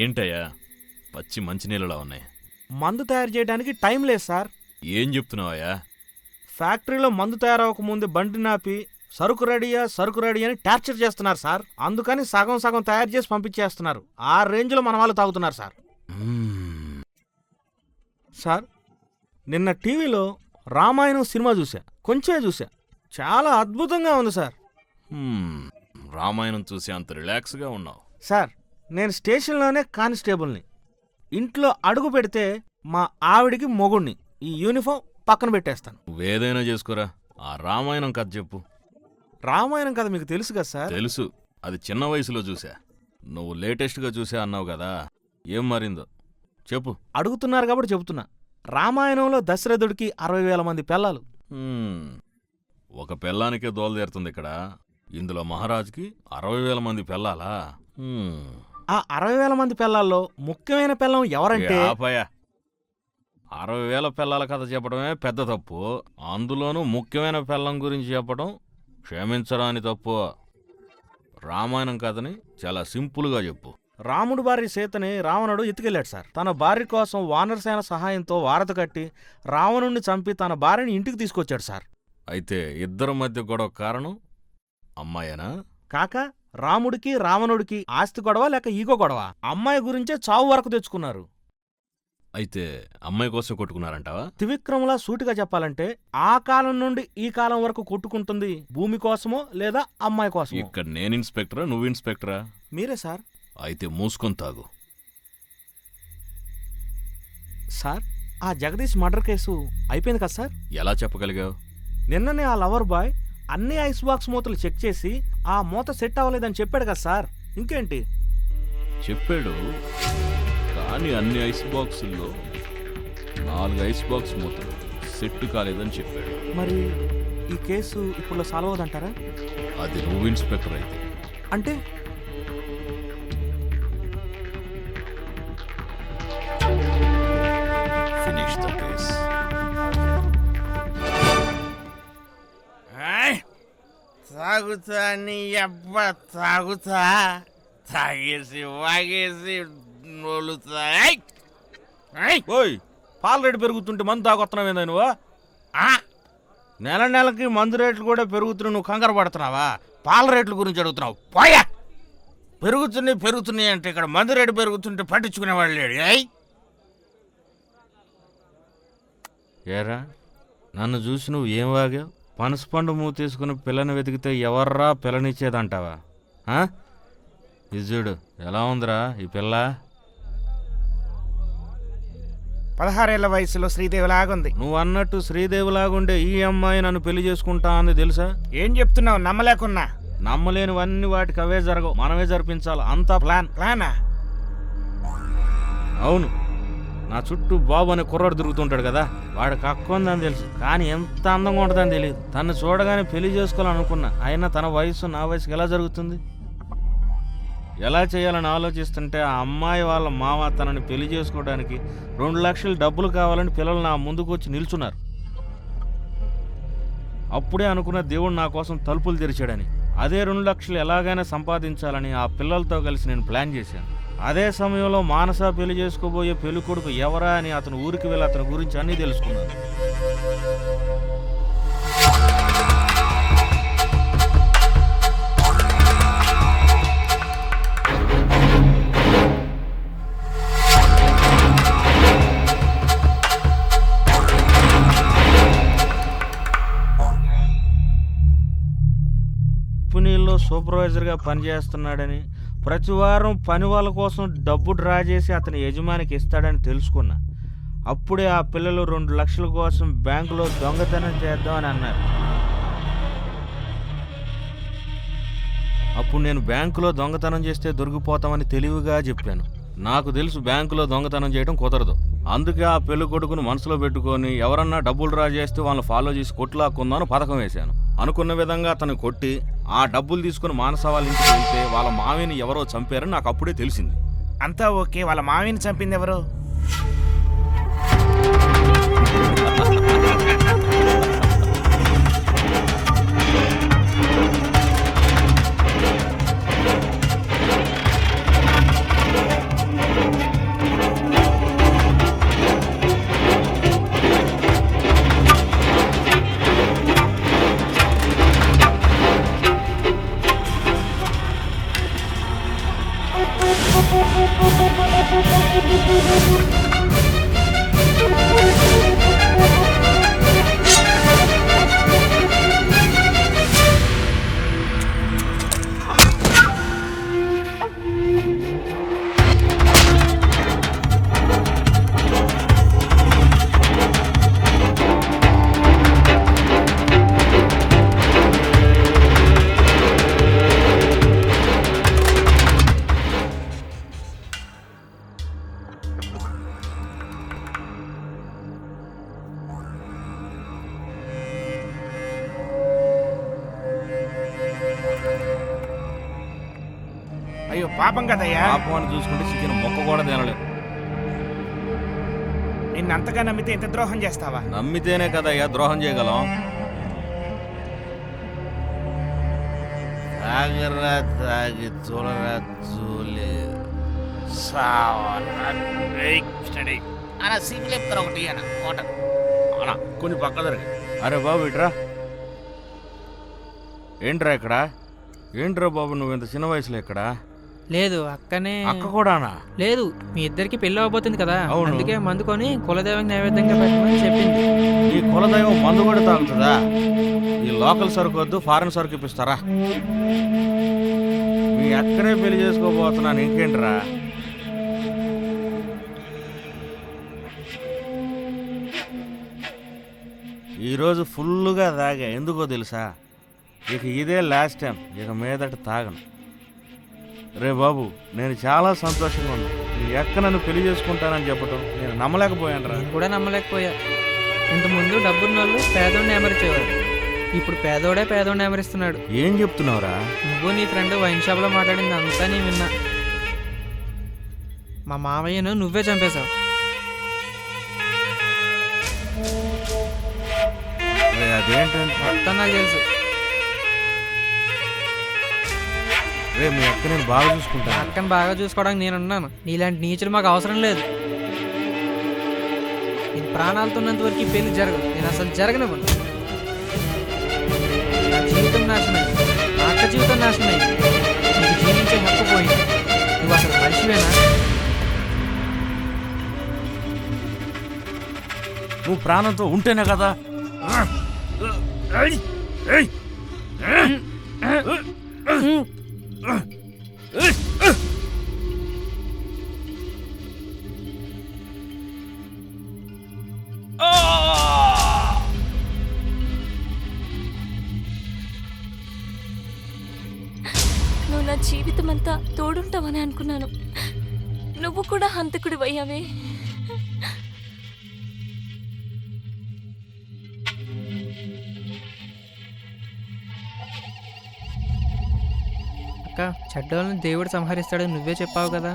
ఏంటయ్యా పచ్చి మంచినీళ్ళలా ఉన్నాయి? మందు తయారు చేయడానికి టైం లేదు సార్. ఏం చెప్తున్నావయ్యా? ఫ్యాక్టరీలో మందు తయారవకముందు బండి నాపి సరుకు రెడీ అని టార్చర్ చేస్తున్నారు సార్. అందుకని సగం సగం తయారు చేసి పంపించేస్తున్నారు. ఆ రేంజ్లో మన వాళ్ళు తాగుతున్నారు సార్. సార్ నిన్న టీవీలో రామాయణం సినిమా కొంచెమే చూసా. చాలా అద్భుతంగా ఉంది సార్. రామాయణం చూసి అంత రిలాక్స్గా ఉన్నావు సార్. నేను స్టేషన్లోనే కానిస్టేబుల్ని. ఇంట్లో అడుగు పెడితే మా ఆవిడికి మొగుణ్ణి. ఈ యూనిఫామ్ పక్కన పెట్టేస్తాను. నువ్వేదైనా చేసుకోరా, ఆ రామాయణం కథ చెప్పు. రామాయణం కథ మీకు తెలుసు కదా సార్? తెలుసు, అది చిన్న వయసులో చూసా. నువ్వు లేటెస్ట్గా చూసా అన్నావు కదా, ఏం మారిందో చెప్పు. అడుగుతున్నారు కాబట్టి చెబుతున్నా. రామాయణంలో దశరథుడికి 60,000 మంది పిల్లలు. ఒక పిల్లానికే దోలదేరుతుంది ఇక్కడ. ఇందులో మహారాజుకి 60,000 మంది పిల్లాలా? ఆ 60,000 మంది పిల్లల్లో ముఖ్యమైన పిల్లం ఎవరంటే 60,000 పిల్లల కథ చెప్పడమే పెద్ద తప్పు. అందులోనూ ముఖ్యమైన పిల్లం గురించి చెప్పడం క్షమించరాని తప్పు. రామాయణం కథని చాలా సింపుల్గా చెప్పు. రాముడి భార్య సీతని రావణుడు ఎత్తుకెళ్ళాడు సార్. తన భార్య కోసం వానరసేన సహాయంతో వారధ కట్టి రావణుణ్ణి చంపి తన భార్యని ఇంటికి తీసుకొచ్చాడు సార్. అయితే ఇద్దరి మధ్య గొడవ కారణం అమ్మాయేనా? కాక రాముడికి రావణుడికి ఆస్తి గొడవ లేక ఈగో గొడవ. అమ్మాయి గురించే చావు వరకు తెచ్చుకున్నారు. అయితే అమ్మాయి కోసం కొట్టుకున్నారంటావా? త్రివిక్రములా సూటిగా చెప్పాలంటే ఆ కాలం నుండి ఈ కాలం వరకు కొట్టుకుంటుంది భూమి కోసమో లేదా అమ్మాయి కోసమో. ఇక్కడ నేను ఇన్స్పెక్టరా, నువ్వు ఇన్స్పెక్టరా? మీరే సార్. అయితే మూసుకొని తాగు. సార్ ఆ జగదీష్ మర్డర్ కేసు అయిపోయింది కదా సార్? ఎలా చెప్పగలిగావు? నిన్ననే ఆ లవర్ బాయ్ అన్ని ఐస్ బాక్స్ మూతలు చెక్ చేసి ఆ మూత సెట్ అవ్వలేదని చెప్పాడు కదా సార్. ఇంకేంటి చెప్పాడు, కానీ అన్ని ఐస్ బాక్సుల్లో 4 ఐస్ బాక్స్ మూతలు సెట్ కాలేదని చెప్పాడు. మరి ఈ కేసు ఇప్పుడు సాల్వ్ అవుదంటారా? అది నువ్వు ఇన్స్పెక్టర్ అయితే. అంటే ఫినిష్ ద కేస్. తాగుతా నీ అబ్బా తాగుతా, తాగేసి వాగేసి నోలుతా. ఓయ్ పాల రేటు పెరుగుతుంటే మందు తాగొస్తున్నావేందా నువ్వు? నెల నెలకి మందు రేట్లు కూడా పెరుగుతున్నావు, నువ్వు కంగారు పడుతున్నావా? పాల రేట్ల గురించి అడుగుతున్నావు. పోయా, పెరుగుతున్నాయి అంటే ఇక్కడ మందు రేటు పెరుగుతుంటే పట్టించుకునేవాళ్ళు లేడు. ఏరా నన్ను చూసి నువ్వు ఏం వాగావు? పనసపండు మూతీసుకుని పిల్లని వెతికితే ఎవర్రా పిల్లనిచ్చేదంటావా? ఇజుడు ఎలా ఉందిరా ఈ పిల్ల? 16 ఏళ్ల వయసులో శ్రీదేవిలాగుంది. నువ్వు అన్నట్టు శ్రీదేవిలాగుండే ఈ అమ్మాయి నన్ను పెళ్లి చేసుకుంటా అంది తెలుసా? ఏం చెప్తున్నావు? నమ్మలేకున్నా. నమ్మలేనివన్నీ వాటికి అవే జరగవు, మనమే జరిపించాలి. అంతా ప్లానా? అవును. నా చుట్టూ బాబు అనే కుర్రాడు తిరుగుతుంటాడు కదా, వాడికి అక్క ఉందని తెలుసు, కానీ ఎంత అందంగా ఉంటుందని తెలియదు. తను చూడగానే పెళ్లి చేసుకోవాలనుకున్నా, అయినా తన వయసు నా వయసుకి ఎలా జరుగుతుంది? ఎలా చేయాలని ఆలోచిస్తుంటే ఆ అమ్మాయి వాళ్ళ మామ తనని పెళ్లి చేసుకోవడానికి 2 లక్షలు డబ్బులు కావాలని పిల్లలు నా ముందుకు వచ్చి నిల్చున్నారు. అప్పుడే అనుకున్న దేవుడు నా కోసం తలుపులు తెరిచాడని. అదే 2 లక్షలు ఎలాగైనా సంపాదించాలని ఆ పిల్లలతో కలిసి నేను ప్లాన్ చేశాను. అదే సమయంలో మానస పెళ్లి చేసుకోబోయే పెళ్లి కొడుకు ఎవరా అని అతను ఊరికి వెళ్ళి అతని గురించి అన్నీ తెలుసుకున్నాను. కంపెనీల్లో సూపర్వైజర్గా పనిచేస్తున్నాడని, ప్రతి వారం పని వాళ్ళ కోసం డబ్బు డ్రా చేసి అతని యజమానికి ఇస్తాడని తెలుసుకున్నా. అప్పుడే ఆ పిల్లలు 2 లక్షల కోసం బ్యాంకులో దొంగతనం చేద్దామని అన్నారు. అప్పుడు నేను బ్యాంకులో దొంగతనం చేస్తే దొరికిపోతామని తెలివిగా చెప్పాను. నాకు తెలుసు బ్యాంకులో దొంగతనం చేయడం కుదరదు. అందుకే ఆ పెళ్లి కొడుకును మనసులో పెట్టుకొని ఎవరన్నా డబ్బులు డ్రా చేస్తే వాళ్ళని ఫాలో చేసి కొట్లాక్కుందామని పథకం వేశాను. అనుకున్న విధంగా అతను కొట్టి ఆ డబ్బులు తీసుకుని మానస వాళ్ళ ఇంటికి వెళ్తే వాళ్ళ మావిని ఎవరో చంపారని నాకు అప్పుడే తెలిసింది. అంతా ఓకే, వాళ్ళ మావిని చంపింది ఎవరు? అయ్యో పాపం కదయ్యా. పాపం అని చూసుకుంటే చికెన్ మొక్క కూడా తినలేం. నిన్నంతగా నమ్మితే ఇంత ద్రోహం చేస్తావా? నమ్మితేనే కదయ్యా ద్రోహం చేయగలం. తాగరా తాగి చూడరా చూలే అలా సిమ్ చెప్తారు ఒకటి అనా కొన్ని పక్క జరిగి. అరే బాబు ఇట్రా. ఏంట్రా ఇక్కడ? ఏంట్రా బాబు నువ్వు ఇంత చిన్న వయసులో ఇక్కడ? లేదు అక్కనే. అక్క కూడానా? లేదు, మీ ఇద్దరికి పెళ్ళి అవబోతుంది కదా, అవును. అందుకే మందుకొని కులదైవం నైవేద్యంగా పెట్టమని చెప్పింది. ఈ కులదైవం మందు కూడా తాగుతుందా? ఈ లోకల్ సరుకు వద్దు, ఫారెన్ సరుకు ఇప్పిస్తారా? మీ అక్కనే పెళ్లి చేసుకోబోతున్నాను, ఇంకేంట్రా? ఈరోజు ఫుల్గా తాగా, ఎందుకో తెలుసా? ఇక ఇదే లాస్ట్ టైం, ఇక మీదట తాగను. రే బాబు, నేను చాలా సంతోషంగా ఉన్నా. నీ అక్క నన్ను పెళ్లి చేసుకుంటానని చెప్పడం నేను నమ్మలేకపోయాను రా. నేను కూడా నమ్మలేకపోయా. ఇంతకుముందు డబ్బున్న వాళ్ళు పేదోడిని ఎమరిచేవారు, ఇప్పుడు పేదోడే పేదోడిని ఎమరిస్తున్నాడు. ఏం చెప్తున్నావురా? నువ్వు నీ ఫ్రెండ్ వైన్ షాప్లో మాట్లాడింది అంతా నేను విన్నా. మా మావయ్యను నువ్వే చంపేశావు. అదేంటంటే మొత్తం నాకు తెలుసు. రే మీ అక్క నేను బాగా చూసుకుంటాను. అక్కని బాగా చూసుకోవడానికి నేనున్నాను. నీలాంటి నీచులు మాకు అవసరం లేదు. నేను ప్రాణాలతో ఉన్నంత వరకు ఈ పెళ్లి జరగదు. నేను అసలు జరగనివ్వను. నా జీవితం నాశనమైంది, నా అక్క జీవితం నాశనమైంది. నీకు జీవించే హక్కు పోయింది. నువ్వు అసలు మనిషివేనా? నువ్వు ప్రాణంతో ఉంటేనే కదా. నువ్వు నా జీవితం అంతా తోడుంటావని అనుకున్నాను. నువ్వు కూడా హంతకుడి అయ్యావే. అక్క, చెడ్డోళ్ళని దేవుడు సంహరిస్తాడని నువ్వే చెప్పావు కదా.